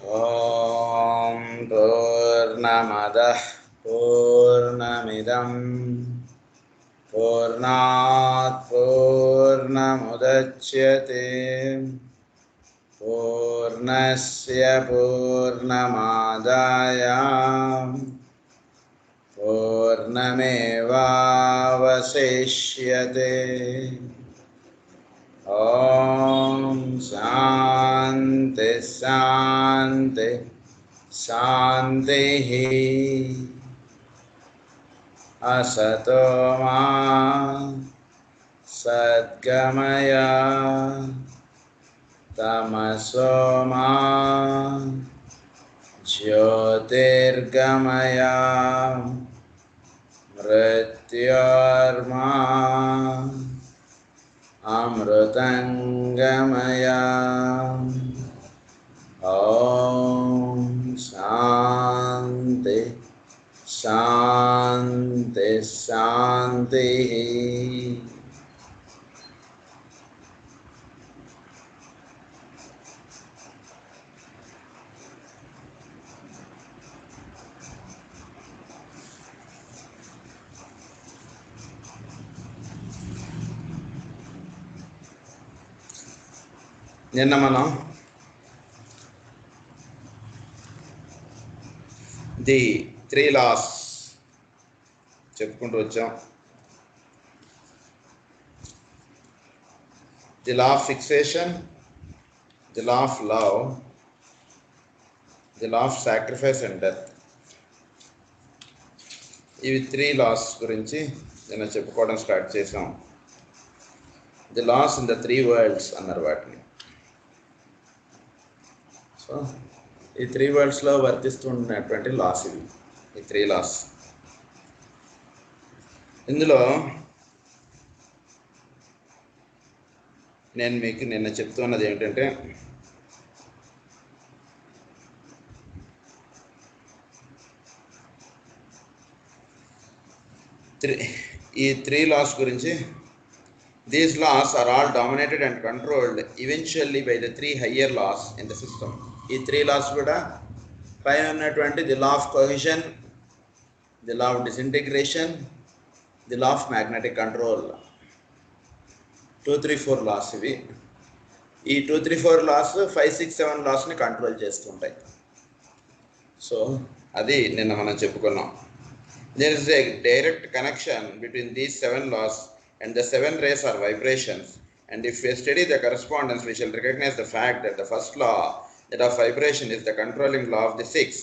ॐ पूर्णमदः पूर्णमिदं पूर्णात् पूर्णमुदच्यते पूर्णस्य पूर्णमादाय पूर्णमेवावशिष्यते। ॐ शान्ति शान्ति शान्तिः। असतो मा सद्गमय तमसो मा ज्योतिर्गमय मृत्योर्मा अमृतंगमय। ॐ शान्ति शान्ति शान्तिः। నిన్న మనం ది 3 laws చెప్పుకుంటూ వచ్చాం. The law of fixation, the law of love, the law of sacrifice and death. ఇవి 3 laws గురించి నిన్న చెప్పుకోవడం స్టార్ట్ చేసాం. The laws in the 3 worlds అన్నారు వాటిని. సో ఈ 3 worldsలో వర్తిస్తున్నటువంటి లాస్ ఇవి, ఈ 3 laws. ఇందులో నేను మీకు నిన్న చెప్తున్నది ఏమిటంటే, ఈ 3 laws గురించి, these laws are all dominated and controlled eventually by the 3 higher laws in the system. ఈ 3 laws కూడా పైన ఉన్నటువంటి the law of cohesion, the law of disintegration, the law of magnetic control, 2, 3, 4 laws ఇవి. ఈ 2, 3, 4 laws 5, 6, 7 lawsని control చేస్తుంటాయి. So అది నిన్న మనం చెప్పుకున్నాం. There is a direct connection between these 7 laws and the 7 rays are vibrations, and if we study the correspondence we shall recognize the fact that the first law, that of vibration, is the controlling law of the 6,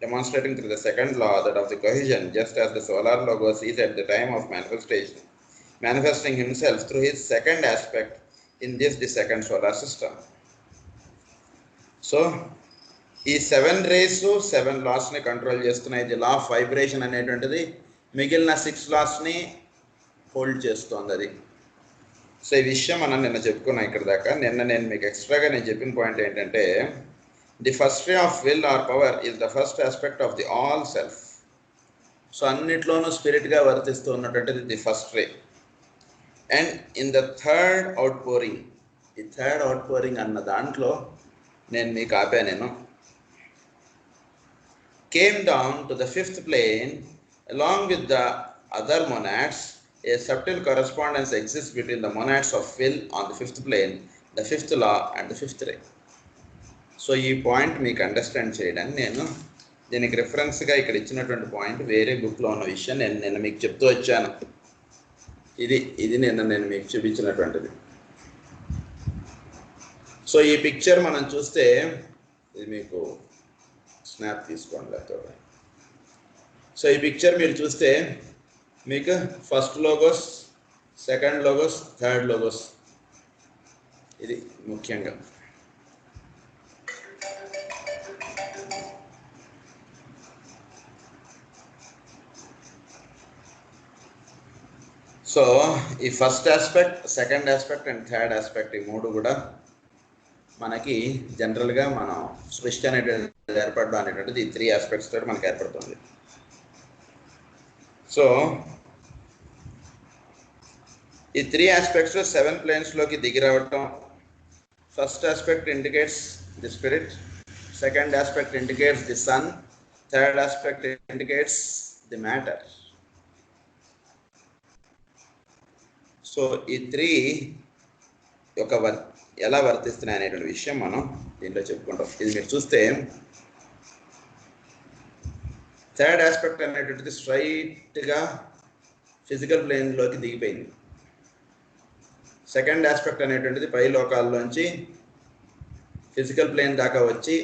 demonstrating through the second law, that of the cohesion, just as the solar logos is at the time of manifestation manifesting himself through his second aspect in this the second solar system. So ఈ 7 rays 7 laws-ని control చేస్తున్నాయి. The law of vibration అనేటువంటిది మిగిలిన 6 laws-ని hold చేస్తోంది అది. So ఈ విషయం మనం నిన్న చెప్పుకున్నాం ఇక్కడ దాకా. నిన్న నేను మీకు ఎక్స్ట్రాగా నేను చెప్పిన పాయింట్ ఏంటంటే, the first ray of will or power is the first aspect of the all self. So అన్నిట్లోనూ స్పిరిట్గా వర్తిస్తూ ఉన్నటువంటిది the first ray. And in the third out pouring, ఈ థర్డ్ అవుట్ పోరింగ్ అన్న దాంట్లో నేను మీకు ఆపాను. came down to the 5th plane along with the other monads. A subtle correspondence exists between the monads of will on the 5th plane, the 5th law and the 5th ray. So ఈ point మీకు understand చేయడానికి నేను దీనికి రిఫరెన్స్గా ఇక్కడ ఇచ్చినటువంటి point వేరే బుక్లో ఉన్న విషయం నేను నిన్న మీకు చెప్తూ వచ్చాను. ఇది నిన్న నేను మీకు చూపించినటువంటిది. సో ఈ పిక్చర్ మనం చూస్తే, ఇది మీకు స్నాప్ తీసుకోండి లేకపోతే. సో ఈ పిక్చర్ మీరు చూస్తే మీకు first logos, second logos, third logos, ఇది ముఖ్యంగా. సో ఈ first aspect, second aspect and third aspect, ఈ మూడు కూడా మనకి జనరల్గా మనం సృష్టి అనేటువంటిది ఏర్పడడం అనేటువంటిది ఈ 3 ఆస్పెక్ట్స్ తోటి మనకి ఏర్పడుతుంది. సో ఈ 3 ఆస్పెక్ట్స్ 7 ప్లేన్స్లోకి దిగి రావటం. First aspect indicates the spirit, Second aspect indicates the sun. Third aspect indicates the matter. So ఈ త్రీ ఎలా వర్తిస్తున్నాయి అనేటువంటి విషయం మనం దీంట్లో చెప్పుకుంటాం. ఇది మీరు చూస్తే థర్డ్ ఆస్పెక్ట్ అనేటువంటిది స్ట్రైట్గా ఫిజికల్ ప్లేన్లోకి దిగిపోయింది. సెకండ్ ఆస్పెక్ట్ అనేటువంటిది పై లోకాల్లోంచి ఫిజికల్ ప్లేన్ దాకా వచ్చి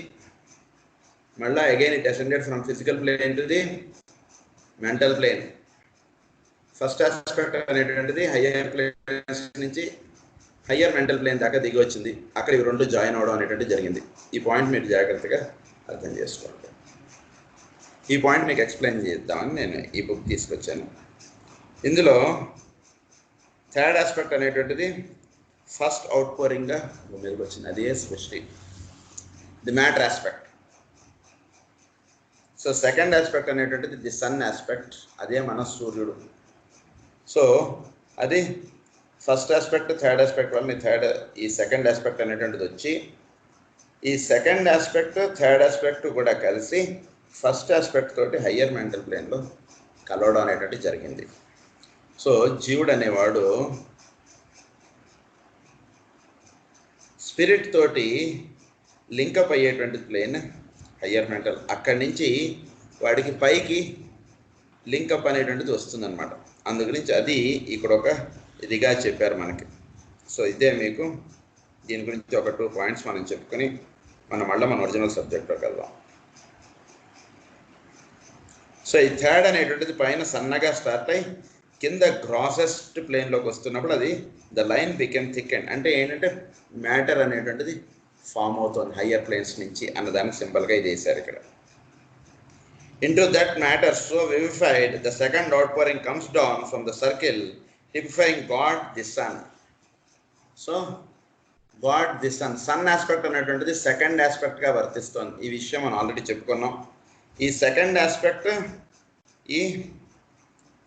మళ్ళీ again it ascended from physical plane to the mental plane. First aspect అనేటువంటిది హయ్యర్ ప్లేన్స్ నుంచి హయ్యర్ మెంటల్ ప్లేన్ దాకా దిగి వచ్చింది. అక్కడ ఇవి రెండు జాయిన్ అవడం అనేటువంటిది జరిగింది. ఈ పాయింట్ మీరు జాగ్రత్తగా అర్థం చేసుకోవాలి. ఈ పాయింట్ మీకు ఎక్స్ప్లెయిన్ చేద్దామని నేను ఈ బుక్ తీసుకొచ్చాను. ఇందులో థర్డ్ ఆస్పెక్ట్ అనేటువంటిది ఫస్ట్ అవుట్ పోరింగ్గా మీదకి వచ్చింది. అదే especially the matter aspect. So second aspect అనేటువంటిది ది సన్ ఆస్పెక్ట్, అదే మన సూర్యుడు. సో అది ఫస్ట్ ఆస్పెక్ట్ థర్డ్ ఆస్పెక్ట్ వల్ల ఈ సెకండ్ ఆస్పెక్ట్ అనేటువంటిది వచ్చి ఈ సెకండ్ ఆస్పెక్ట్ థర్డ్ ఆస్పెక్ట్ కూడా కలిసి ఫస్ట్ ఆస్పెక్ట్ తోటి హయ్యర్ మెంటల్ ప్లేన్లో కలవడం అనేటువంటిది జరిగింది. సో జీవుడు అనేవాడు స్పిరిట్ తోటి లింకప్ అయ్యేటువంటి ప్లేన్ హయ్యర్ మెంటల్, అక్కడి నుంచి వాడికి పైకి లింకప్ అనేటువంటిది వస్తుందన్నమాట. అందు గురించి అది ఇక్కడ ఒక ఇదిగా చెప్పారు మనకి. సో ఇదే మీకు దీని గురించి ఒక 2 పాయింట్స్ మనం చెప్పుకొని మన ఒరిజినల్ సబ్జెక్ట్లోకి వెళ్దాం. సో ఈ థర్డ్ అనేటువంటిది పైన సన్నగా స్టార్ట్ అయ్యి కింద గ్రాసెస్ట్ ప్లేన్లోకి వస్తున్నప్పుడు అది the line became thick and అంటే ఏంటంటే మ్యాటర్ అనేటువంటిది ఫామ్ అవుతుంది హయ్యర్ ప్లేన్స్ నుంచి అన్నదానికి సింబల్గా ఇది వేశారు ఇక్కడ. Into that matter so vivified, the second outpouring comes down from the circle, typifying God the Son. So, God the Son. Sun aspect అనేటువంటిది సెకండ్ ఆస్పెక్ట్గా వర్తిస్తుంది. ఈ విషయం మనం ఆల్రెడీ చెప్పుకున్నాం. ఈ సెకండ్ ఆస్పెక్ట్ ఈ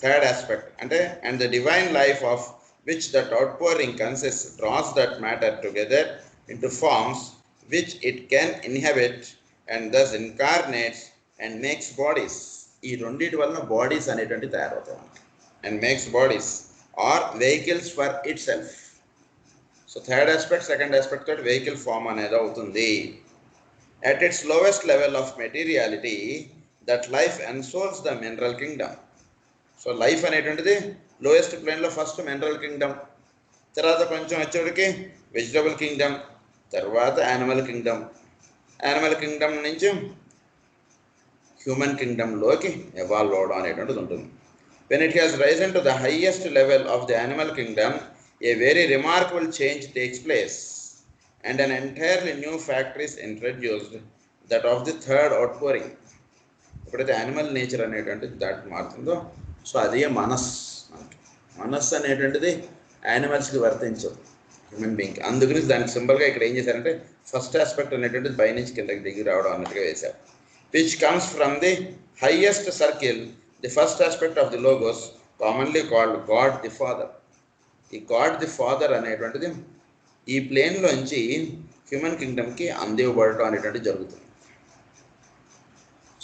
థర్డ్ ఆస్పెక్ట్ అంటే and the divine life of which that outpouring consists draws that matter together into forms which it can inhabit and thus incarnates and makes bodies. ఈ రెండింటి వలన బాడీస్ అనేటువంటి తయారవుతాయి and makes bodies or vehicles for itself. So third aspect second aspect తోటి vehicle form అనేది అవుతుంది. At its lowest level of materiality, that life ensouls the mineral kingdom. So life అనేటువంటిది lowest ప్లేన్లో ఫస్ట్ మినరల్ కింగ్డమ్, తర్వాత కొంచెం వచ్చేటికి vegetable Kingdom, తర్వాత animal Kingdom నుంచి human కింగ్డమ్లోకి evolve అవడం అనేటువంటిది ఉంటుంది. When it has risen to the highest level of the animal kingdom, a very remarkable change takes place and an entirely new factor is introduced, that of the third outpouring. ఎప్పుడైతే animal nature అనేటువంటిది దాటి మారుతుందో so అదే మనస్సు అనేటువంటిది యానిమల్స్కి వర్తించదు human బీయింగ్కి. అందుకని దానికి సింబల్గా ఇక్కడ ఏం చేశారంటే ఫస్ట్ ఆస్పెక్ట్ అనేటువంటిది పైనుంచి కిందకి దిగి రావడం అన్నట్టుగా వేశారు. which comes from the highest circle, the first aspect of the logos, commonly called God the Father. ఈ గాడ్ ది ఫాదర్ అనేటువంటిది ఈ ప్లేన్లోంచి హ్యూమన్ కింగ్డమ్కి అందివ్వబడటం అనేటువంటిది జరుగుతుంది.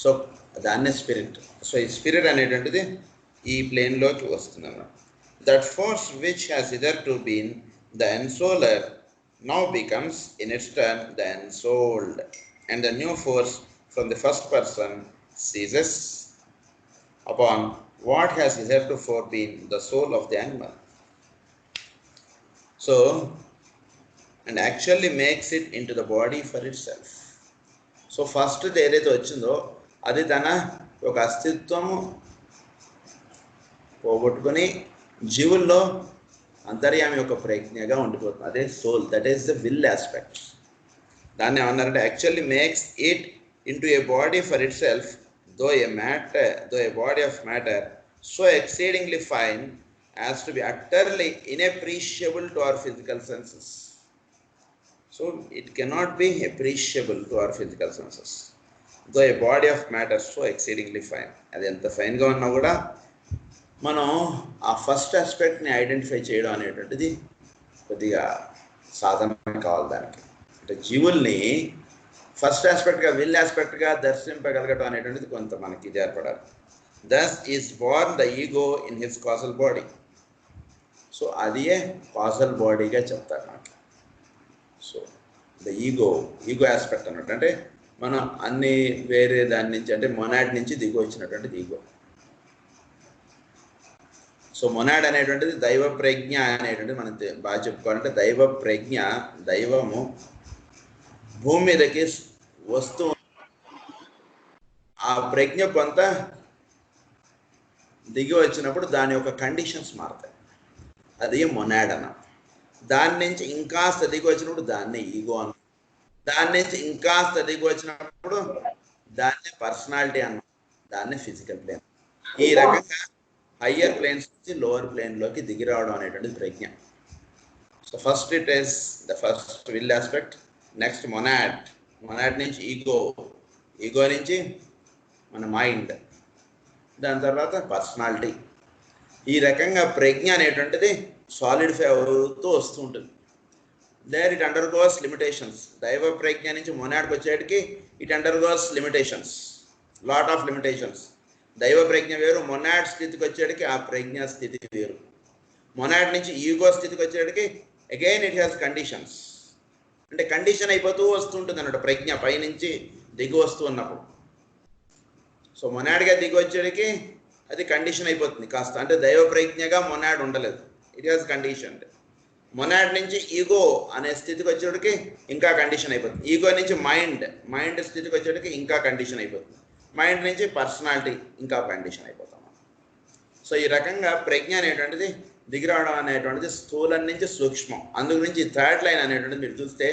సో దాన్నే స్పిరిట్. సో ఈ స్పిరిట్ అనేటువంటిది ఈ ప్లేన్లోకి వస్తుంది అన్నమాట. That force which has hitherto been the ensouler now becomes in its turn the ensouled, and the new force from the first person seizes upon what has hitherto been the soul of the animal. So, and actually makes it into the body for itself. So first ఏదైతే వచ్చిందో అది తన ఒక అస్తిత్వము పోగొట్టుకొని జీవుల్లో అంతర్యామి యొక్క ప్రజ్ఞగా ఉండిపోతుంది. అదే soul, that is the will aspect. దాన్ని ఏమన్నారంటే actually makes it into a body for itself, though a body of matter so exceedingly fine as to be utterly inappreciable to our physical senses. So it cannot be appreciable to our physical senses, though a body of matter so exceedingly fine. అది ఎంత ఫైన్గా ఉన్నా కూడా మనం ఆ first ఆస్పెక్ట్ని identify చేయడం అనేటువంటిది కొద్దిగా సాధన కావాలి. దానికి అంటే జీవుల్ని ఫస్ట్ ఆస్పెక్ట్గా విల్ ఆస్పెక్ట్గా దర్శింపగలగటం అనేటువంటిది కొంత మనకి ఇది ఏర్పడాలి. Thus is born the ego in his causal body. So అదే కాజల్ బాడీగా చెప్తారు మనకి. సో ద ఈగో ఆస్పెక్ట్ అన్నట్టు అంటే మనం అన్ని వేరే దాని నుంచి అంటే మొనాడ్ నుంచి దిగి వచ్చినటువంటిది ఈగో. సో మొనాడ్ అనేటువంటిది దైవ ప్రజ్ఞ అనేటువంటిది మనం బాగా చెప్పుకోవాలంటే దైవ ప్రజ్ఞ, దైవము భూమి మీదకి వస్తూ ఆ ప్రజ్ఞ కొంత దిగి వచ్చినప్పుడు దాని యొక్క కండిషన్స్ మారుతాయి. అది మొనాడ్ అన్న. దాని నుంచి ఇంకాస్త దిగి వచ్చినప్పుడు దాన్ని ఈగో అన్న. దాని నుంచి ఇంకాస్త దిగి వచ్చినప్పుడు దాన్ని పర్సనాలిటీ అన్న. దాన్ని ఫిజికల్ ప్లేన్. ఈ రకంగా హయ్యర్ ప్లేన్స్ నుంచి లోవర్ ప్లేన్లోకి దిగి రావడం అనేటువంటిది ప్రజ్ఞ. So first it is the first will aspect. Next monad నుంచి ఈగో నుంచి మన మైండ్, దాని తర్వాత పర్సనాలిటీ. ఈ రకంగా ప్రజ్ఞ అనేటువంటిది సాలిడిఫై అవుతూ వస్తూ ఉంటుంది. There it undergoes limitations. దైవ ప్రజ్ఞ నుంచి మొనాడ్కి వచ్చేటికి it undergoes limitations, lot of limitations. దైవ ప్రజ్ఞ వేరు, మొనాడ్ స్థితికి వచ్చేటికి ఆ ప్రజ్ఞ స్థితి వేరు. మొనాడ్ నుంచి ఈగో స్థితికి వచ్చేటికి అగైన్ ఇట్ హ్యాస్ కండిషన్స్. అంటే కండిషన్ అయిపోతూ వస్తుంటుంది అన్నట్టు ప్రజ్ఞ పైనుంచి దిగి వస్తూ ఉన్నప్పుడు. సో మొనాడ్గా దిగి వచ్చేటికి అది కండిషన్ అయిపోతుంది కాస్త. అంటే దైవ ప్రజ్ఞగా మొనాడ్ ఉండలేదు, ఇట్ హ్యాస్ కండిషన్. మొనాడ్ నుంచి ఈగో అనే స్థితికి వచ్చేటికి ఇంకా కండిషన్ అయిపోతుంది. ఈగో నుంచి మైండ్ స్థితికి వచ్చేటికి ఇంకా కండిషన్ అయిపోతుంది. మైండ్ నుంచి పర్సనాలిటీ ఇంకా కండిషన్ అయిపోతాం. సో ఈ రకంగా ప్రజ్ఞ అనేటువంటిది దిగిరావడం అనేటువంటిది స్థూలం నుంచి సూక్ష్మం. అందు గురించి థర్డ్ లైన్ అనేటువంటిది మీరు చూస్తే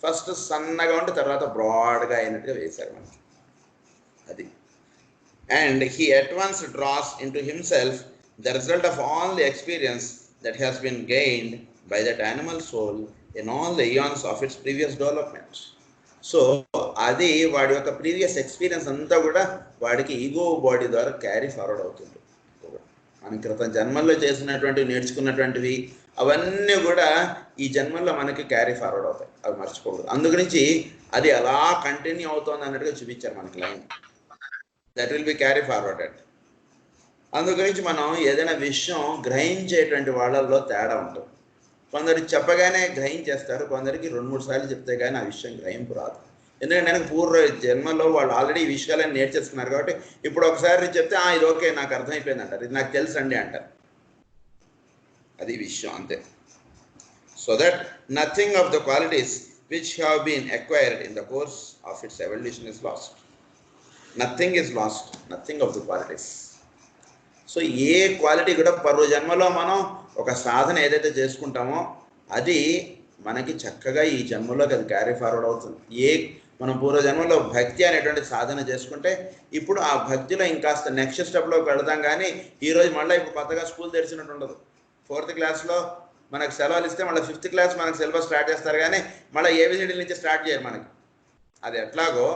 ఫస్ట్ సన్నగా ఉంటే తర్వాత బ్రాడ్గా అయినట్టుగా వేశారు మనకి అది. And he at once draws into himself the result of all the experience that has been gained by that animal soul in all the aeons of its previous developments. So అది వాడి యొక్క previous experience అంతా కూడా వాడికి ego body ద్వారా carry forward అవుతుంది. మన క్రితం జన్మల్లో చేసినటువంటివి, నేర్చుకున్నటువంటివి అవన్నీ కూడా ఈ జన్మల్లో మనకి క్యారీ ఫార్వర్డ్ అవుతాయి, అవి మర్చిపోకూడదు. అందుగురించి అది అలా కంటిన్యూ అవుతుంది అన్నట్టుగా చూపించారు మనకి line. That will be carry forwarded. అందుగురించి మనం ఏదైనా విషయం గ్రహించేటువంటి వాళ్ళల్లో తేడా ఉంటుంది. కొందరు చెప్పగానే గ్రహించేస్తారు, కొందరికి 2-3 సార్లు చెప్తే కానీ ఆ విషయం గ్రహింపు రాదు. ఎందుకంటే నాకు పూర్వ జన్మలో వాళ్ళు ఆల్రెడీ ఈ విషయాలను నేర్చేసుకున్నారు కాబట్టి ఇప్పుడు ఒకసారి చెప్తే ఇది ఓకే నాకు అర్థమైపోయింది అంటారు, ఇది నాకు తెలుసు అండి అంటారు. అది విషయం అంతే. So that nothing of the qualities which have been acquired in the course of its evolution is lost. Nothing is lost, nothing of the qualities. So ఏ క్వాలిటీ కూడా పర్వ జన్మలో మనం ఒక సాధన ఏదైతే చేసుకుంటామో అది మనకి చక్కగా ఈ జన్మలోకి అది క్యారీ ఫార్వర్డ్ అవుతుంది. మనం పూర్వజన్మలో భక్తి అనేటువంటి సాధన చేసుకుంటే ఇప్పుడు ఆ భక్తిలో ఇంకాస్త నెక్స్ట్ స్టెప్లోకి వెళదాం. కానీ ఈరోజు మళ్ళీ ఇప్పుడు కొత్తగా స్కూల్ తెరిచినట్టు ఉండదు. 4th క్లాస్లో మనకు సెలవులు ఇస్తే మళ్ళీ 5th క్లాస్ మనకు సిలబస్ స్టార్ట్ చేస్తారు, కానీ మళ్ళీ ఏబిసిడీల నుంచి స్టార్ట్ చేయరు మనకి. అది ఎట్లాగో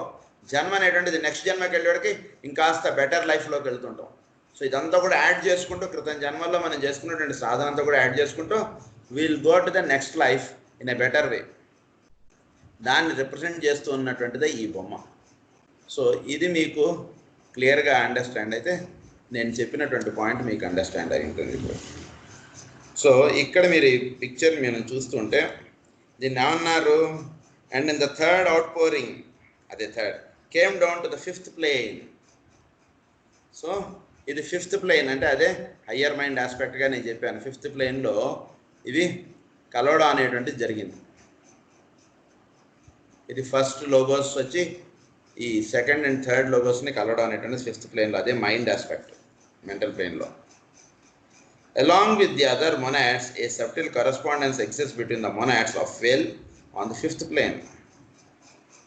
జన్మ అనేటువంటిది నెక్స్ట్ జన్మకి వెళ్ళేవాడికి ఇంకాస్త బెటర్ లైఫ్లోకి వెళ్తుంటాం. సో ఇదంతా కూడా యాడ్ చేసుకుంటూ క్రితం జన్మల్లో మనం చేసుకున్నటువంటి సాధన అంతా కూడా యాడ్ చేసుకుంటూ will go to the next life in a better way. దాన్ని రిప్రజెంట్ చేస్తూ ఉన్నటువంటిదే ఈ బొమ్మ. సో ఇది మీకు క్లియర్గా అండర్స్టాండ్ అయితే నేను చెప్పినటువంటి పాయింట్ మీకు అండర్స్టాండ్ అయి ఉంటుంది ఇప్పుడు. సో ఇక్కడ మీరు ఈ పిక్చర్ మనం చూస్తుంటే దీన్ని ఏమన్నారు, and in the third outpouring, అదే third came down to the 5th plane. So ఇది 5th ప్లేన్ అంటే అదే హయ్యర్ మైండ్ ఆస్పెక్ట్గా నేను చెప్పాను. 5th ప్లేన్లో ఇవి కలవడం అనేటువంటిది జరిగింది. ఇది ఫస్ట్ లోగోస్ వచ్చి ఈ సెకండ్ అండ్ థర్డ్ లోగోస్ని కలవడం అనేటువంటిది 5th ప్లేన్లో, అదే మైండ్ ఆస్పెక్ట్ మెంటల్ ప్లేన్లో. Along with the other monads, a subtle correspondence exists between the monads of will on the 5th plane.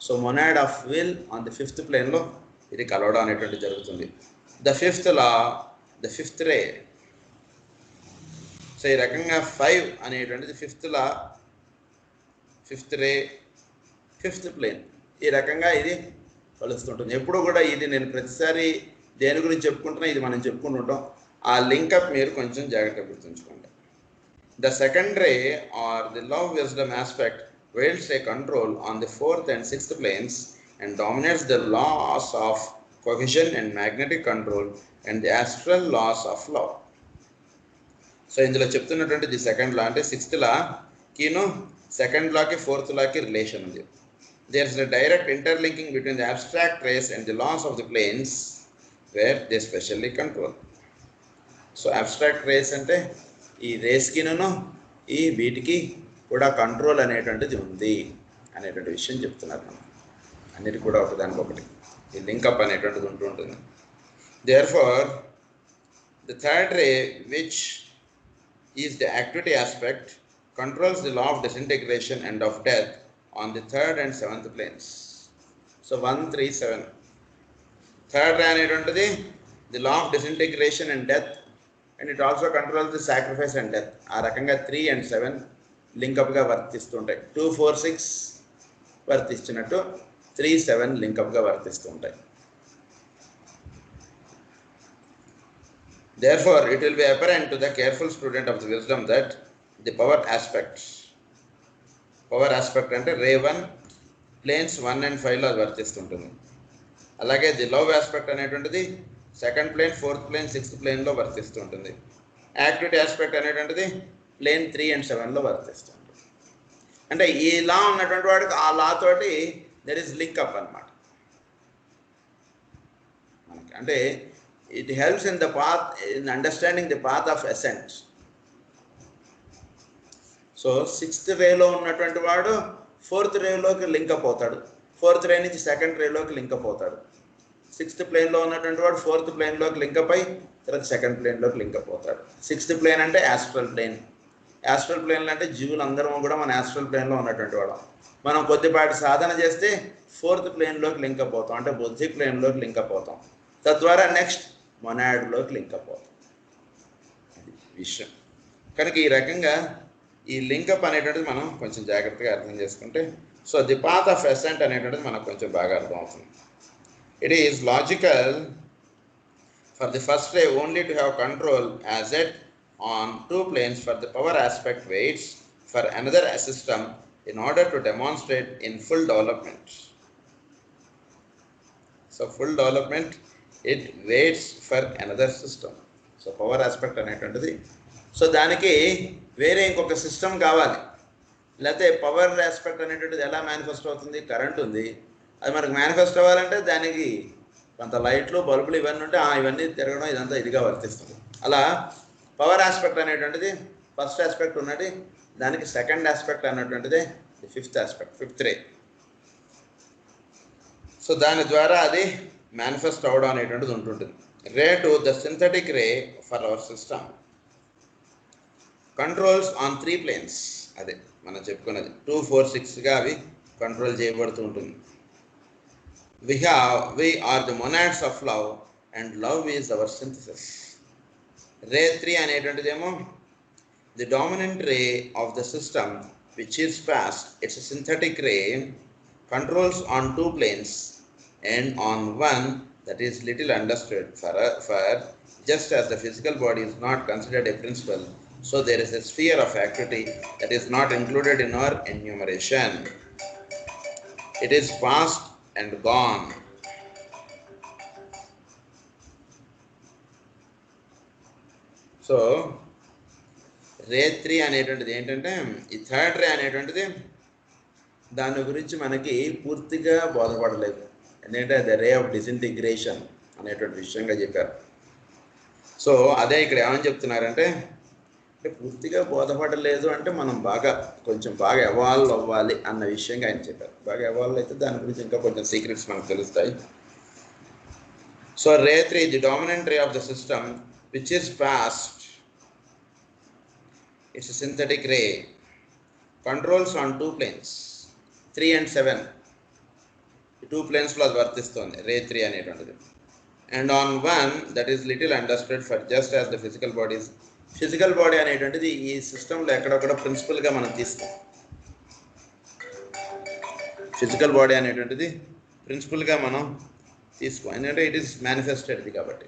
So monad of will on the 5th plane లో ఇది కలవడం అనేటువంటి జరుగుతుంది. The 5th law, the 5th ray. So ఈ రకంగా 5 అనేటువంటిది 5th law, 5th ray, 5th plane. ఈ రకంగా ఇది కలుస్తుంటుంది. ఎప్పుడు కూడా ఇది నేను ప్రతిసారి దేని గురించి చెప్పుకుంటున్నా ఇది మనం చెప్పుకుంటుంటాం. ఆ లింకప్ మీరు కొంచెం జాగ్రత్తగా గుర్తుంచుకోండి. The second ray or the love wisdom aspect wields a control on the 4th and 6th planes and dominates the laws of cohesion and magnetic control and the astral laws of love. So ఇందులో చెప్తున్నటువంటి the second law అంటే sixth law కీను second లాకి fourth లాకి relation ఉంది. There is a direct interlinking between the abstract rays and the laws of the planes where they specially control. So abstract rays అంటే ఈ రేస్కిను ఈ వీటికి కూడా కంట్రోల్ అనేటువంటిది ఉంది అనేటువంటి విషయం చెప్తున్నారు మనం. అన్నిటి కూడా ఒకదానికొకటి ఈ లింకప్ అనేటువంటిది ఉంటూ ఉంటుంది. Therefore the third ray which is the activity aspect controls the law of disintegration and of death on the third and seventh planes. So 1, 3, 7 third ray అనేటువంటిది the law of disintegration and death and it also controls the sacrifice and death. ఆ రకంగా 3 and 7 లింకప్గా వర్తిస్తుంటాయి. 2, 4, 6 వర్తించినట్టు 3, 7 లింకప్గా వర్తిస్తూ ఉంటాయి. Therefore, it will be apparent to the careful student of the wisdom that the power aspect అంటే రే 1 planes 1 and 5 లో వర్తిస్తుంటుంది. అలాగే the love aspect అనేటువంటిది second plane, fourth plane, sixth ప్లేన్లో వర్తిస్తుంటుంది. యాక్టివిటీ ఆస్పెక్ట్ అనేటువంటిది ప్లేన్ 3 and 7లో వర్తిస్తుంటుంది. అంటే ఈ లా ఉన్నటువంటి వాడికి ఆ లా తోటి దెర్ ఇస్ లింకప్ అనమాట మనకి. అంటే it helps in the path in understanding the path of ascent. So sixth రేలో ఉన్నటువంటి వాడు ఫోర్త్ రేలోకి లింకప్ అవుతాడు, ఫోర్త్ రే నుంచి సెకండ్ రేలోకి లింకప్ అవుతాడు. సిక్స్త్ ప్లేన్లో ఉన్నటువంటి వాడు ఫోర్త్ ప్లేన్లోకి లింకప్ అయి తర్వాత సెకండ్ ప్లేన్లోకి లింకప్ అవుతాడు. సిక్స్త్ ప్లేన్ అంటే యాస్ట్రల్ ప్లేన్. యాస్ట్రల్ ప్లేన్లు అంటే జీవులు అందరం కూడా మన యాస్ట్రల్ ప్లేన్లో ఉన్నటువంటి వాడు. మనం కొద్దిపాటి సాధన చేస్తే ఫోర్త్ ప్లేన్లోకి లింకప్ అవుతాం, అంటే బుద్ధి ప్లేన్లోకి లింకప్ అవుతాం. తద్వారా నెక్స్ట్ మొనాడ్లోకి లింకప్ అవుతాం. అది విషయం. కనుక ఈ రకంగా ఈ లింకప్ అనేటువంటిది మనం కొంచెం జాగ్రత్తగా అర్థం చేసుకుంటే so the path of ascent అనేటువంటిది మనకు కొంచెం బాగా అర్థం అవుతుంది. It is logical for the first ray only to have control as at on 2 planes for the power aspect waits for another system in order to demonstrate in full development. So full development it waits for another system. So power aspect అనేటువంటిది so దానికి వేరే ఇంకొక system కావాలి. లేకపోతే power aspect అనేటువంటిది ఎలా manifest అవుతుంది? Current ఉంది, అది మనకు మేనిఫెస్ట్ అవ్వాలంటే దానికి కొంత లైట్లు, బల్బులు ఇవన్నీ ఉంటే ఇవన్నీ తిరగడం ఇదంతా ఇదిగా వర్తిస్తుంది. అలా పవర్ ఆస్పెక్ట్ అనేటువంటిది ఫస్ట్ ఆస్పెక్ట్ ఉన్నది, దానికి సెకండ్ ఆస్పెక్ట్ అనేటువంటిది fifth aspect, fifth ray. So దాని ద్వారా అది మేనిఫెస్ట్ అవ్వడం అనేటువంటిది ఉంటుంటుంది. Ray to the synthetic ray for our system controls on 3 planes. అదే మనం చెప్పుకున్నది 2, 4, 6గా అవి కంట్రోల్ చేయబడుతూ ఉంటుంది. We are the monads of love and love is our synthesis. Ray 3 అనేటువంటిదేమో the dominant ray of the system which is fast. It's a synthetic ray controls on 2 planes and on one that is little understood for just as the physical body is not considered a principle, so there is a sphere of activity that is not included in our enumeration. It is past and gone. So ray 3 అనేటువంటిది ఏంటంటే ఈ third ray అనేటువంటిది దాని గురించి మనకి పూర్తిగా బోధపడలేదు. ఎందుకంటే the ray of disintegration అనేటువంటి విషయంగా చెప్పారు. సో అదే ఇక్కడ ఏమని చెప్తున్నారంటే పూర్తిగా బోధపడలేదు అంటే మనం కొంచెం బాగా ఎవాల్వ్ అవ్వాలి అన్న విషయంగా ఆయన చెప్పారు. బాగా ఎవాల్వ్ అయితే దాని గురించి ఇంకా కొంచెం సీక్రెట్స్ మనకు తెలుస్తాయి. So ray 3 the dominant ray of the system which is past. It's a synthetic ray. Controls on 2 planes, 3 and 7. 2 planes లో వర్తిస్తుంది రే 3 అనేటువంటిది. And on one that is little understood for just as the physical bodies. Physical body అనేటువంటిది ఈ సిస్టంలో ఎక్కడొక్కడ ప్రిన్సిపల్గా మనం తీస్తాం. Physical body అనేటువంటిది ప్రిన్సిపల్గా మనం తీసుకోం, ఎందుకంటే ఇట్ ఈస్ మేనిఫెస్టెడ్ది కాబట్టి.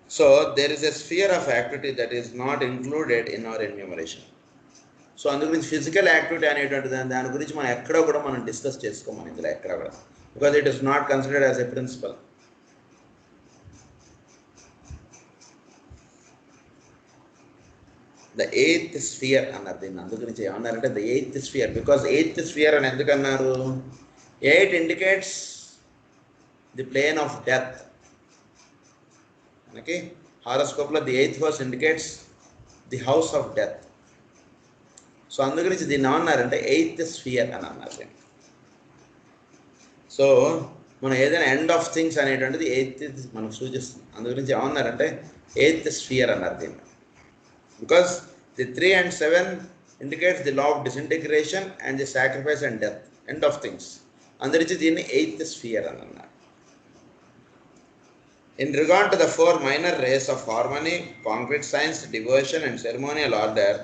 So there is a sphere of activity that is not included in our enumeration. So అందు గురించి ఫిజికల్ యాక్టివిటీ అనేటువంటి దాని గురించి మనం ఎక్కడ కూడా మనం డిస్కస్ చేసుకోమని ఇందులో ఎక్కడ కూడా, because it is not considered as a principle. The eighth sphere అన్నారు దీన్ని. అందు గురించి ఏమన్నారంటే the eighth sphere, because eighth sphere అని ఎందుకన్నారు? 8 indicates the plane of death. మనకి హారోస్కోప్లో the 8th house indicates the house of death. So అందు గురించి దీన్ని ఏమన్నారంటే 8th స్ఫియర్ అని అన్నారు. సో మనం ఏదైనా ఎండ్ ఆఫ్ థింగ్స్ అనేటువంటిది 8th మనకు సూచిస్తుంది. అందు గురించి ఏమన్నారంటే 8th స్ఫియర్ అన్నారు దీన్ని. Because the 3 and 7 indicates the law of disintegration and the sacrifice and death, end of things. Andariji దీన్ని 8th sphere అని అన్నారు. In regard to the 4 minor rays of harmony, concrete science, devotion and ceremonial order,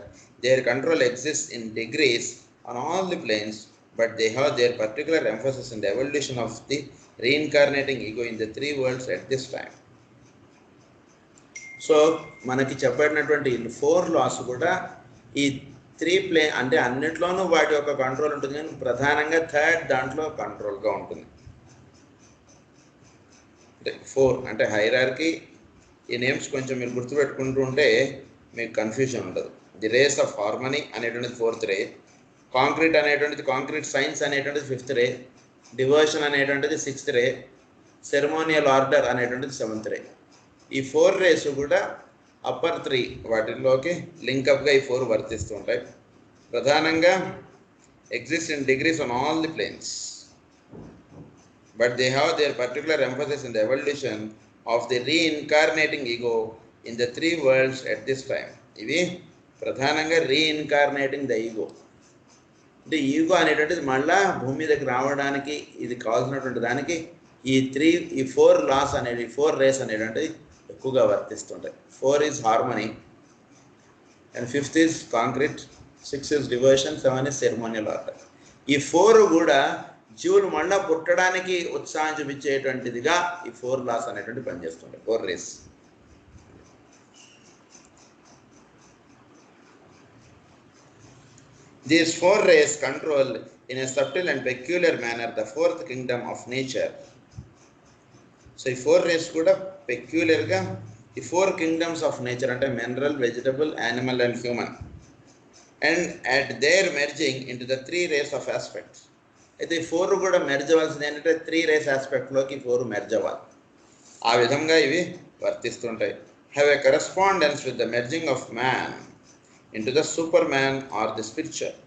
their control exists in degrees on all the planes, but they have their particular emphasis in the evolution of the reincarnating ego in the 3 worlds at this time. So మనకి చెప్పబడినటువంటి 4 loss కూడా ఈ 3 plane అంటే అన్నిట్లోనూ వాటి యొక్క control ఉంటుంది, కానీ ప్రధానంగా 3rd దాంట్లో కంట్రోల్గా ఉంటుంది. అంటే 4 అంటే హైరార్కీ. ఈ నేమ్స్ కొంచెం మీరు గుర్తుపెట్టుకుంటూ ఉంటే మీకు కన్ఫ్యూజన్ ఉండదు. ది రేస్ ఆఫ్ హార్మనీ అనేటువంటిది 4th రే, కాంక్రీట్ అనేటువంటిది కాంక్రీట్ సైన్స్ అనేటువంటిది 5th రే, డివోషన్ అనేటువంటిది 6th రే, సెరమోనియల్ ఆర్డర్ అనేటువంటిది 7th రే. ఈ 4 రేస్ కూడా అప్పర్ 3 వాటిల్లోకి లింకప్గా ఈ 4 వర్తిస్తూ ఉంటాయి. ప్రధానంగా exist in degrees on all the planes, but they have their particular emphasis in the evolution of the reincarnating ego in the 3 worlds at this time. ఇవి ప్రధానంగా reincarnating the ego. అంటే ego అనేటువంటిది మళ్ళా భూమి మీదకి రావడానికి ఇది కావాల్సినటువంటి దానికి ఈ 4 లాస్ అనేవి 4 రేస్ అనేటువంటిది ఎక్కువగా వర్తిస్తుంటాయి. 4 is harmony and 5th is concrete, 6 is devotion, 7 is ceremonial order. ఈ 4 కూడా జీవులు మళ్ళా పుట్టడానికి ఉత్సాహం చూపించేటువంటిదిగా ఈ 4 లాస్ అనేటువంటి పనిచేస్తుంటాయి. 4 race. These 4 rays control in a subtle and peculiar manner the 4th kingdom of nature. So ఈ 4 రేస్ కూడా పెక్యులర్గా ఈ 4 కింగ్డమ్స్ ఆఫ్ నేచర్ అంటే mineral, vegetable, animal and human, and at their merging in to the 3 rays of aspects. అయితే ఈ 4 కూడా merge అవ్వాల్సింది ఏంటంటే 3 రేస్ ఆస్పెక్ట్లోకి 4 మెర్జ్ అవ్వాలి. ఆ విధంగా ఇవి వర్తిస్తుంటాయి. Have a correspondence with the merging of man in to the superman or the spiritual.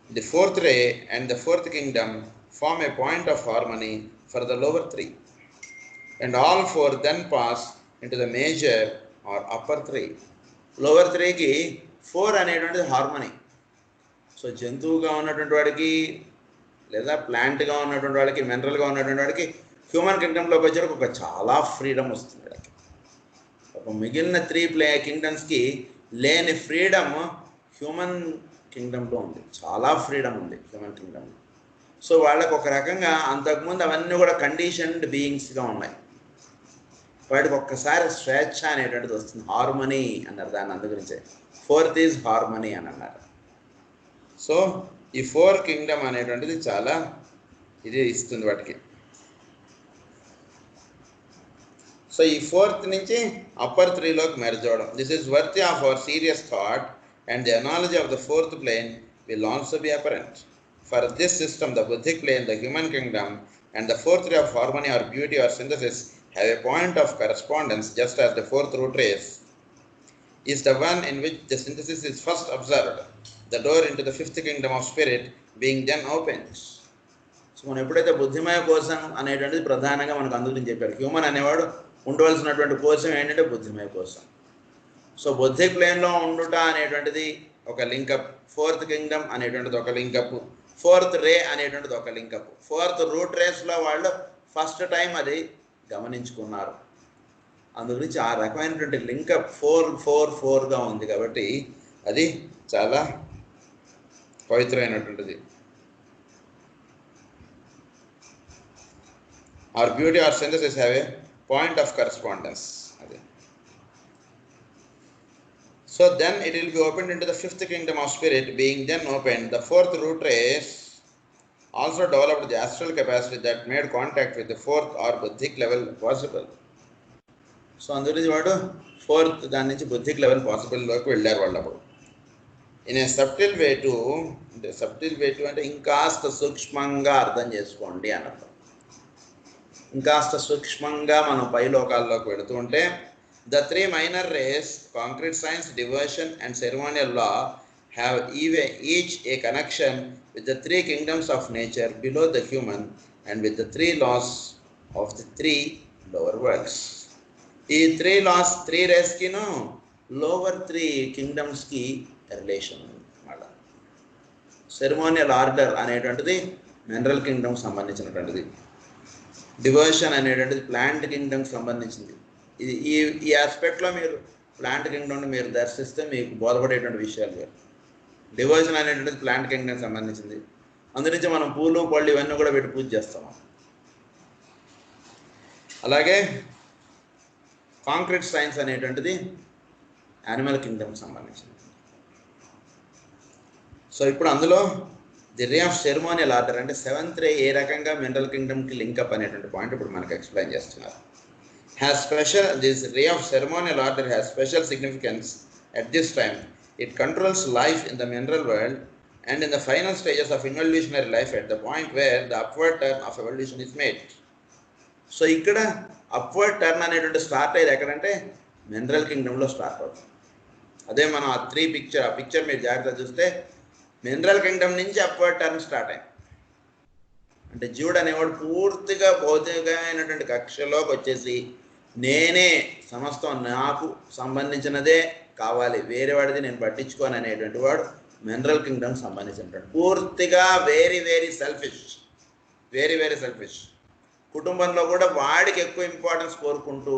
The 4th ray and the 4th kingdom form a point of harmony for the lower 3. And all 4 then pass into the major or upper 3. Lower 3కి 4 అనేటువంటిది harmony. So జంతువుగా ఉన్నటువంటి వాడికి లేదా ప్లాంట్గా ఉన్నటువంటి వాడికి, మినరల్గా ఉన్నటువంటి వాడికి human కింగ్డమ్లోకి వచ్చేటప్పుడు ఒక చాలా ఫ్రీడమ్ వస్తుంది వాడికి. ఒక మిగిలిన 3 కింగ్డమ్స్కి లేని ఫ్రీడమ్ హ్యూమన్ కింగ్డమ్లో ఉంది. చాలా ఫ్రీడమ్ ఉంది హ్యూమన్ కింగ్డమ్లో. సో వాళ్ళకు ఒక రకంగా అంతకుముందు అవన్నీ కూడా కండిషన్డ్ బీయింగ్స్గా ఉన్నాయి. వాటికి ఒక్కసారి స్వేచ్ఛ అనేటువంటిది వస్తుంది. హార్మనీ అన్నారు దాన్ని. అందు గురించే 4th ఈజ్ హార్మనీ అని అన్నారు. సో ఈ 4 కింగ్డమ్ అనేటువంటిది చాలా ఇది ఇస్తుంది వాటికి. సో ఈ 4th నుంచి అప్పర్ 3లోకి మెర్జ్ అవ్వడం. This is worthy of our serious thought and the analogy of the 4th plane will also be apparent. For this system, the Buddhic plane, the human kingdom, and the 4th ray of harmony or beauty or synthesis have a point of correspondence, just as the 4th root rays is the one in which the synthesis is first observed, the door into the 5th kingdom of spirit being then opened. So మనం ఎప్పుడైతే బుద్ధిమయ కోశం అనేటువంటిది ప్రధానంగా మనకు అందుకు చెప్పారు. Human అనేవాడు ఉండవలసినటువంటి కోశం ఏంటంటే బుద్ధిమయ కోశం. సో బుద్ధిక్ ప్లేన్లో ఉండుట అనేటువంటిది ఒక లింకప్, 4th కింగ్డమ్ అనేటువంటిది ఒక లింకప్, 4th రే అనేటువంటిది ఒక లింకప్. 4th రూట్ రేస్లో వాళ్ళు ఫస్ట్ టైం అది గమనించుకున్నారు. అందు గురించి ఆ రకమైనటువంటి లింకప్ 4-4-4గా ఉంది కాబట్టి అది చాలా పవిత్రమైనటువంటిది. Or beauty or synthesis have a point of correspondence. అది So then it will be opened into the fifth kingdom of spirit. Being then opened, the fourth root race also developed the astral capacity that made contact with the fourth or buddhic level possible. So అందుగురించి వాడు fourth దాని నుంచి buddhic level పాసిబుల్లోకి వెళ్ళారు వాళ్ళు అప్పుడు. In a subtle way to అంటే ఇంకాస్త సూక్ష్మంగా అర్థం చేసుకోండి అన్నప్పుడు. ఇంకాస్త సూక్ష్మంగా మనం పై లోకాల్లోకి వెళుతూ ఉంటే the three minor rays, concrete science, devotion and ceremonial law, have each a connection with the three kingdoms of nature below the human and with the three laws of the three lower worlds. ఈ three last three రేస్కి lower three కింగ్డమ్స్కి relation అన్నమాట. Ceremonial order అనేటువంటిది mineral కింగ్డమ్కి సంబంధించినటువంటిది. Devotion అనేటువంటిది plant కింగ్డమ్కి సంబంధించింది. ఇది ఈ ఆస్పెక్ట్లో మీరు ప్లాంట్ కింగ్డమ్ని మీరు దర్శిస్తే మీకు బోధపడేటువంటి విషయాలు వేరు. డివోషన్ అనేటువంటిది ప్లాంట్ కింగ్డమ్కి సంబంధించింది. అందునుంచి మనం పూలు పళ్ళు ఇవన్నీ కూడా పెట్టి పూజ చేస్తాము. అలాగే కాంక్రీట్ సైన్స్ అనేటువంటిది యానిమల్ కింగ్డమ్కి సంబంధించింది. సో ఇప్పుడు అందులో the ray of ceremonial order అంటే సెవెంత్ రే ఏ రకంగా మినరల్ కింగ్డమ్కి లింకప్ అనేటువంటి పాయింట్ ఇప్పుడు మనకు ఎక్స్ప్లెయిన్ చేస్తున్నారు. This ray of ceremonial order has special significance at this time. It controls life in the mineral world and in the final stages of involutionary life at the point where the upward turn of evolution is made. So ఇక్కడ upward turn అనేటువంటి start అయ్యేది ఎక్కడంటే mineral కింగ్డమ్లో start అవుతుంది. అదే మనం ఆ picture మీరు జాగ్రత్తగా చూస్తే మినరల్ కింగ్డమ్ నుంచి అప్వర్డ్ టర్న్ స్టార్ట్ అయింది. అంటే జీవుడు అనేవాడు పూర్తిగా భౌతికమైనటువంటి కక్షలోకి వచ్చేసి నేనే సమస్తం నాకు సంబంధించినదే కావాలి, వేరే వాడిది నేను పట్టించుకోను అనేటువంటి వాడు మినరల్ కింగ్డమ్కి సంబంధించినటువంటి పూర్తిగా వెరీ వెరీ సెల్ఫిష్. కుటుంబంలో కూడా వాడికి ఎక్కువ ఇంపార్టెన్స్ కోరుకుంటూ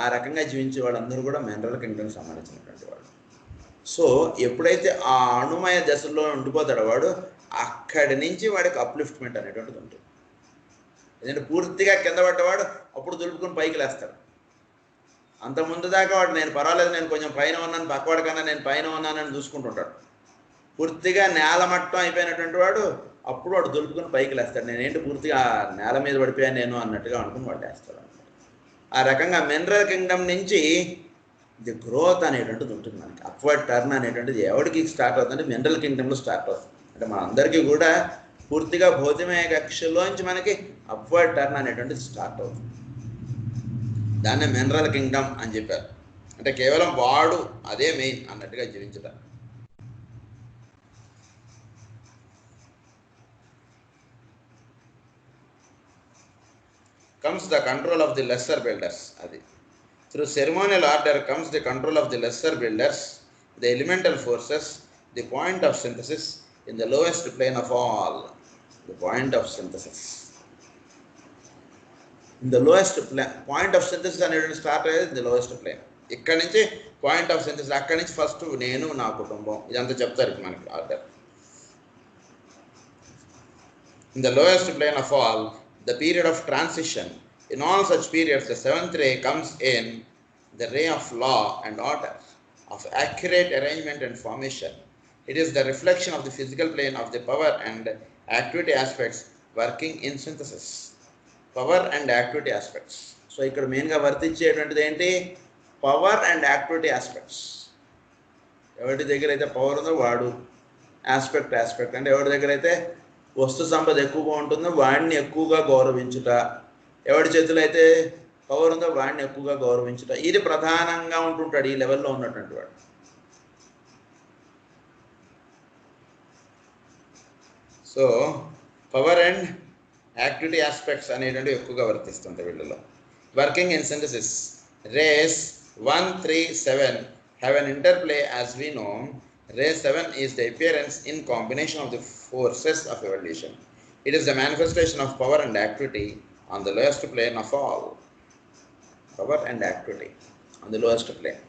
ఆ రకంగా జీవించే వాళ్ళందరూ కూడా మినరల్ కింగ్డమ్కి సంబంధించినటువంటి వాడు. సో ఎప్పుడైతే ఆ అణుమయ దశలో ఉండిపోతాడో వాడు అక్కడి నుంచి వాడికి అప్లిఫ్ట్మెంట్ అనేటువంటిది ఉంటుంది. ఎందుకంటే పూర్తిగా కింద పడ్డవాడు అప్పుడు దులుపుకుని పైకి లేస్తాడు. అంత ముందు దాకా వాడు నేను పర్వాలేదు, నేను కొంచెం పైన ఉన్నాను, పక్కవాడి కన్నా నేను పైన ఉన్నానని చూసుకుంటుంటాడు. పూర్తిగా నేల మట్టం అయిపోయినటువంటి వాడు అప్పుడు వాడు దులుపుకుని పైకి లేస్తాడు. నేనేంటి పూర్తిగా నేల మీద పడిపోయాను నేను అన్నట్టుగా అనుకుని వాడు లేస్తాడు అనమాట. ఆ రకంగా మినరల్ కింగ్డమ్ నుంచి ది గ్రోత్ అనేటువంటిది ఉంటుంది మనకి. అప్వర్డ్ టర్న్ అనేటువంటిది ఎవరికి స్టార్ట్ అవుతుందంటే మినరల్ కింగ్డమ్లో స్టార్ట్ అవుతుంది. అంటే మనందరికీ కూడా పూర్తిగా భౌతికమయ కక్షలోంచి మనకి అప్వర్డ్ టర్న్ అనేటువంటిది స్టార్ట్ అవుతుంది. దాన్నే మినరల్ కింగ్డమ్ అని చెప్పారు. అంటే కేవలం వాడు అదే మెయిన్ అన్నట్టుగా జీవించడం. comes the control of the lesser builders. Adi. Through ceremonial order comes the control of the lesser builders, the elemental forces, the point of synthesis in the lowest plane of all. The point of synthesis. In the lowest point of synthesis అనేది start అయ్యేది the lowest plane. ఇక్కడ నుంచి point of synthesis, అక్కడి నుంచి first నేను నా కుటుంబం ఇదంతా చెప్తారు మనకి order. In the lowest plane of all, the period of transition. In all such periods, the seventh ray comes in, the ray of law and order, of accurate arrangement and formation. It is the reflection of the physical plane of the power and activity aspects working in synthesis. Power and activity aspects. So, ఇక్కడ మెయిన్గా వర్తించేటువంటిది ఏంటి? Power and activity aspects. ఎవరి దగ్గర అయితే power ఉందో వాడు aspect అంటే ఎవరి దగ్గర అయితే వస్తు సంపద ఎక్కువగా ఉంటుందో వాడిని ఎక్కువగా గౌరవించుట, ఎవరి చేతిలో అయితే పవర్ ఉందో వాడిని ఎక్కువగా గౌరవించుట, ఇది ప్రధానంగా ఉంటుంటాడు ఈ లెవెల్లో ఉన్నటువంటి వాడు. So power and activity aspects అనేటువంటివి ఎక్కువగా వర్తిస్తుంటాయి వీళ్ళలో. Working in synthesis, rays 1, 3, 7 have an interplay as we know. Ray 7 is the appearance in combination of the forces of evolution. It is the manifestation of power and activity on the lowest plane of all. Power and activity on the lowest plane.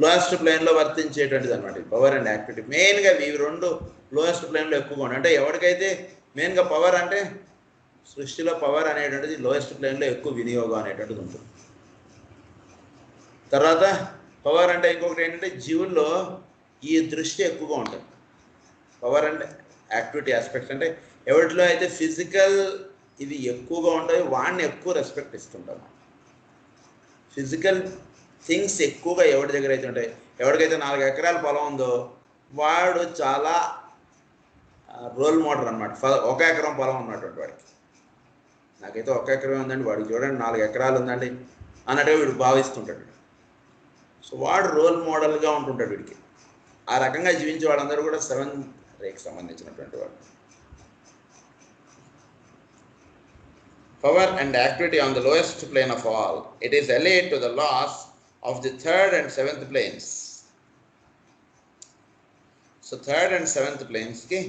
Lowest plane లో వర్తించేటువంటిది అనమాట power and activity. మెయిన్గా ఇవి రెండు lowest ప్లేన్లో ఎక్కువగా ఉన్నాయి. అంటే ఎవరికైతే మెయిన్గా పవర్ అంటే సృష్టిలో పవర్ అనేటువంటిది లోయెస్ట్ ప్లేన్లో ఎక్కువ వినియోగం అనేటువంటిది ఉంటుంది. తర్వాత పవర్ అంటే ఇంకొకటి ఏంటంటే జీవుల్లో ఈ దృష్టి ఎక్కువగా ఉంటుంది. పవర్ అండ్ యాక్టివిటీ ఆస్పెక్ట్స్ అంటే ఎవరిలో అయితే ఫిజికల్ ఇవి ఎక్కువగా ఉంటాయి వాడిని ఎక్కువ రెస్పెక్ట్ ఇస్తుంటాం. ఫిజికల్ థింగ్స్ ఎక్కువగా ఎవరి దగ్గర అయితే ఉంటాయి, ఎవరికైతే 4 ఎకరాల పొలం ఉందో వాడు చాలా రోల్ మోడల్ అనమాట. 1 ఎకరం పొలం ఉన్నటువంటి వాడికి, నాకైతే 1 ఎకరం ఉందండి, వాడికి చూడండి 4 ఎకరాలు ఉందండి అన్నట్టుగా వీడు భావిస్తుంటాడు. సో వాడు రోల్ మోడల్గా ఉంటుంటాడు వీడికి. ఆ రకంగా జీవించే వాళ్ళందరూ కూడా 7th రేకి సంబంధించినటువంటి వాడు. Power and activity on the lowest plane of all, it is allied to the laws of the 3rd and 7th planes. So 3rd and 7th planesకి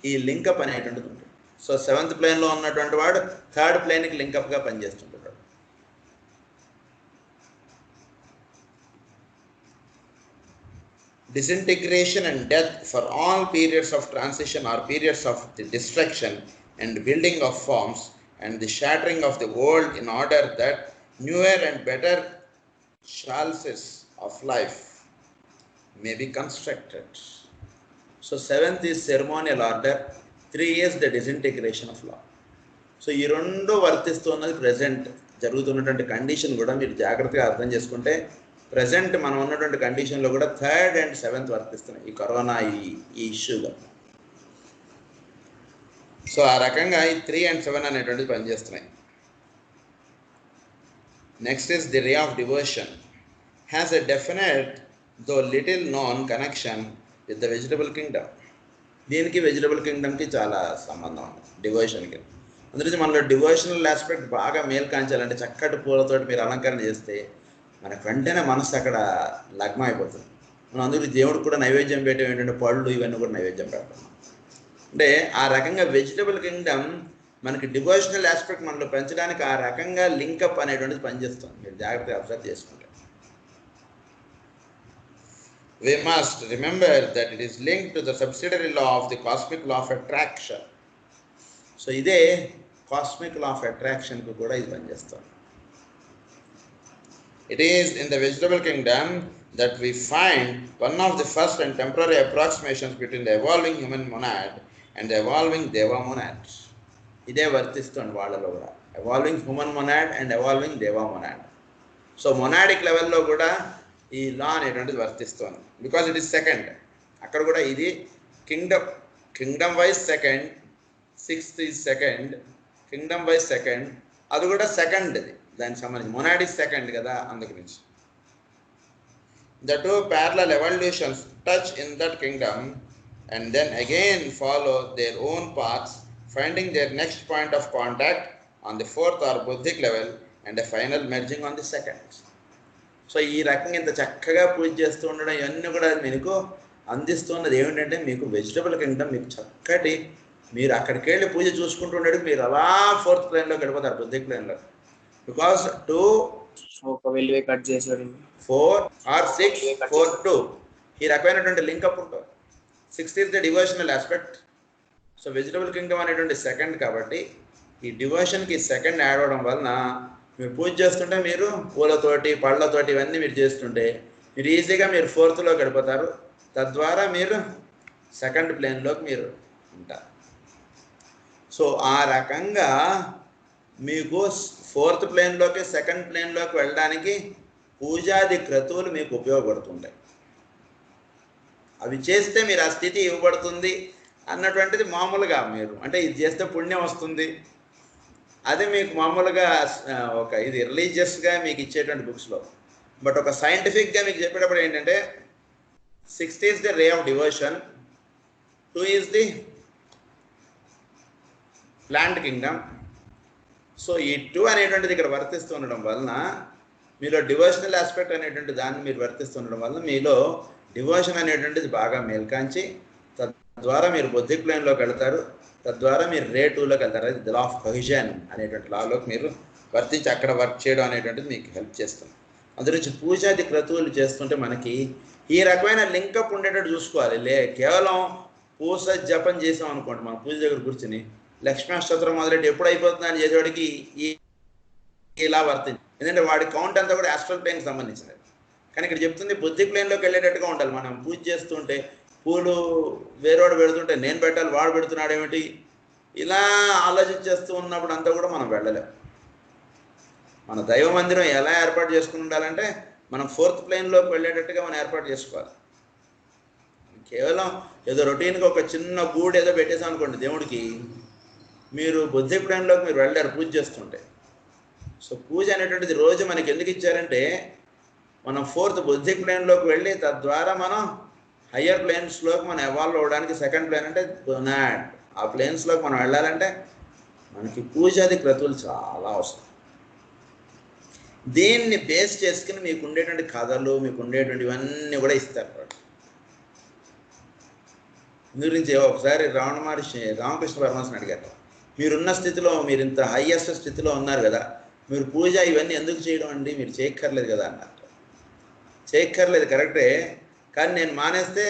ఈ లింకప్ అనేటువంటిది ఉంటుంది. సో 7th ప్లేన్లో ఉన్నటువంటి వాడు 3rd ప్లేన్కి లింకప్గా పనిచేస్తుంటాడు. Disintegration and death for all periods of transition or periods of the destruction and building of forms and the shattering of the world in order that newer and better chalices of life may be constructed. So 7th is ceremonial order, 3 is the disintegration of law. So ఈ రెండు వర్తిస్తున్నది present జరుగుతున్నటువంటి condition కూడా మీరు జాగ్రత్తగా అర్థం చేసుకుంటే present మనం ఉన్నటువంటి కండిషన్లో కూడా 3rd and 7th వర్తిస్తున్నాయి ఈ కరోనా ఈ ఇష్యూగా. సో ఆ రకంగా ఈ 3 and 7 అనేటువంటిది పనిచేస్తున్నాయి. Next is the ray of devotion has a definite though little known connection with the vegetable Kingdom. దీనికి వెజిటబుల్ కింగ్డమ్కి చాలా సంబంధం ఉంది, డివోషన్కి. అందులో మనలో డివోషనల్ ఆస్పెక్ట్ బాగా మేలు కాంచాలంటే చక్కటి పూలతోటి మీరు అలంకరణ చేస్తే మనకు వెంటనే మనసు అక్కడ లగ్నం అయిపోతుంది. మనం అందుకు దేవుడికి కూడా నైవేద్యం పెట్టడం ఏంటంటే పళ్ళు ఇవన్నీ కూడా నైవేద్యం పెడతాం. అంటే ఆ రకంగా వెజిటబుల్ కింగ్డమ్ మనకి డివోషనల్ ఆస్పెక్ట్ మనలో పెంచడానికి ఆ రకంగా లింకప్ అనేటువంటిది పనిచేస్తుంది. మీరు జాగ్రత్తగా అబ్జర్వ్ చేసుకుంటే we must remember that it is linked to the subsidiary law of the cosmic law of attraction. So ఇదే కాస్మిక్ లా ఆఫ్ అట్రాక్షన్కి కూడా ఇది పనిచేస్తుంది. It is in the vegetable kingdom that we find one of the first and temporary approximations between the evolving human monad and the evolving deva monad. ఇదే వర్తిస్తుంది వాళ్ళలో కూడా, evolving human monad and evolving deva monad. So monadic లెవెల్లో కూడా ఈ లా అనేటువంటిది వర్తిస్తుంది. Because it is second, అక్కడ కూడా ఇది Kingdom wise second, 6th is second, Kingdom wise second, అది కూడా సెకండ్. అది దానికి సంబంధించి మొనాడ్ ఈజ్ సెకండ్ కదా, అందుకు నుంచి the two parallel evolutions touch in that kingdom and then again follow their own paths, finding their next point of contact on the 4th or buddhic level and a final merging on the 2nd. So ఈ రకంగా ఇంత చక్కగా పూజ చేస్తూ ఉండడం ఇవన్నీ కూడా మీకు అందిస్తున్నది ఏమిటంటే మీకు వెజిటబుల్ కింగ్డమ్ మీకు చక్కటి, మీరు అక్కడికి వెళ్ళి పూజ చూసుకుంటూ ఉండేది మీరు అలా 4th ప్లేన్లోకి వెళ్ళిపోతారు, బుద్ధిక్ ప్లేన్లో. బికాస్ 2 కట్ చేశారు, 4 or 6 4 2 ఈ రకమైనటువంటి లింకప్ ఉంటుంది. 6th is the devotional aspect. So vegetable Kingdom అనేటువంటి సెకండ్ కాబట్టి ఈ డివోషన్కి సెకండ్ యాడ్ అవ్వడం వలన మీరు పూజ చేస్తుంటే మీరు పూలతోటి పళ్ళతోటి ఇవన్నీ మీరు చేస్తుంటే మీరు ఈజీగా మీరు 4thలోకి వెళ్ళిపోతారు. తద్వారా మీరు 2nd ప్లేన్లోకి మీరు ఉంటారు. సో ఆ రకంగా మీకు 4th ప్లేన్లోకి 2nd ప్లేన్లోకి వెళ్ళడానికి పూజాది క్రతువులు మీకు ఉపయోగపడుతుంటాయి. అవి చేస్తే మీరు ఆ స్థితి ఇవ్వబడుతుంది అన్నటువంటిది మామూలుగా మీరు అంటే ఇది చేస్తే పుణ్యం వస్తుంది, అదే మీకు మామూలుగా ఒక ఇది రిలీజియస్గా మీకు ఇచ్చేటువంటి బుక్స్లో. బట్ ఒక సైంటిఫిక్గా మీకు చెప్పేటప్పుడు ఏంటంటే 6th is the ray of devotion, 2 is the plant Kingdom. So ఈ 2 అనేటువంటిది ఇక్కడ వర్తిస్తుండడం వలన మీలో డివోషనల్ ఆస్పెక్ట్ అనేటువంటి దాన్ని మీరు వర్తిస్తుండడం వలన మీలో డివోషన్ అనేటువంటిది బాగా మేల్కాంచి తద్వారా మీరు బుద్ధిక్ ప్లేన్లోకి వెళ్తారు. తద్వారా మీరు రే 2లోకి వెళ్తారు. అది ది లా ఆఫ్ కొహిజన్ అనేటువంటి లాలోకి మీరు వర్తించి అక్కడ వర్క్ చేయడం అనేటువంటిది మీకు హెల్ప్ చేస్తుంది. అందులోంచి పూజాది క్రతువులు చేస్తుంటే మనకి ఈ రకమైన లింకప్ ఉండేటట్టు చూసుకోవాలి. కేవలం పూజ జపం చేసాం అనుకోండి, మన పూజ దగ్గర కూర్చుని లక్ష్మీ అష్టోత్తరం మొదలెట్టి ఎప్పుడు అయిపోతుంది అని చేసేవాడికి ఇలా వర్తించి, ఎందుకంటే వాడి కౌంట్ అంతా కూడా ఆస్ట్రల్ ప్లేన్కి సంబంధించినది. కానీ ఇక్కడ చెప్తుంది బుద్ధి ప్లేన్లోకి వెళ్ళేటట్టుగా ఉండాలి. మనం పూజ చేస్తుంటే పూలు వేరేవాడు పెడుతుంటే నేను పెట్టాలి, వాడు పెడుతున్నాడు ఏమిటి, ఇలా ఆలోచించేస్తూ ఉన్నప్పుడు అంతా కూడా మనం వెళ్ళలేం. మన దైవ మందిరం ఎలా ఏర్పాటు చేసుకుని ఉండాలంటే మనం 4th ప్లేన్లోకి వెళ్ళేటట్టుగా మనం ఏర్పాటు చేసుకోవాలి. కేవలం ఏదో రొటీన్గా ఒక చిన్న గూడు ఏదో పెట్టేసాం అనుకోండి దేవుడికి, మీరు బుద్ధి ప్లేన్లోకి మీరు వెళ్ళారు పూజ చేస్తుంటే. సో పూజ అనేటువంటిది రోజు మనకి ఎందుకు ఇచ్చారంటే మనం 4th బుద్ధి ప్లేన్లోకి వెళ్ళి తద్వారా మనం హయ్యర్ ప్లేన్స్లోకి మనం ఎవాల్వ్ అవ్వడానికి. 2nd ప్లేన్ అంటే గొనాడ్, ఆ ప్లేన్స్లోకి మనం వెళ్ళాలంటే మనకి పూజాది క్రతువులు చాలా అవసరం. దీన్ని బేస్ చేసుకుని మీకు ఉండేటువంటి కథలు, మీకు ఉండేటువంటి ఇవన్నీ కూడా ఇస్తారు వాడు. గురించి ఒకసారి రమణ మహర్షి రామకృష్ణ పరమహంసని అడిగారు, మీరున్న స్థితిలో, మీరు ఇంత హైయెస్ట్ స్థితిలో ఉన్నారు కదా, మీరు పూజ ఇవన్నీ ఎందుకు చేయడం అండి, మీరు చేయక్కర్లేదు కదా అన్నారు. చేయక్కర్లేదు కరెక్టే, కానీ నేను మానేస్తే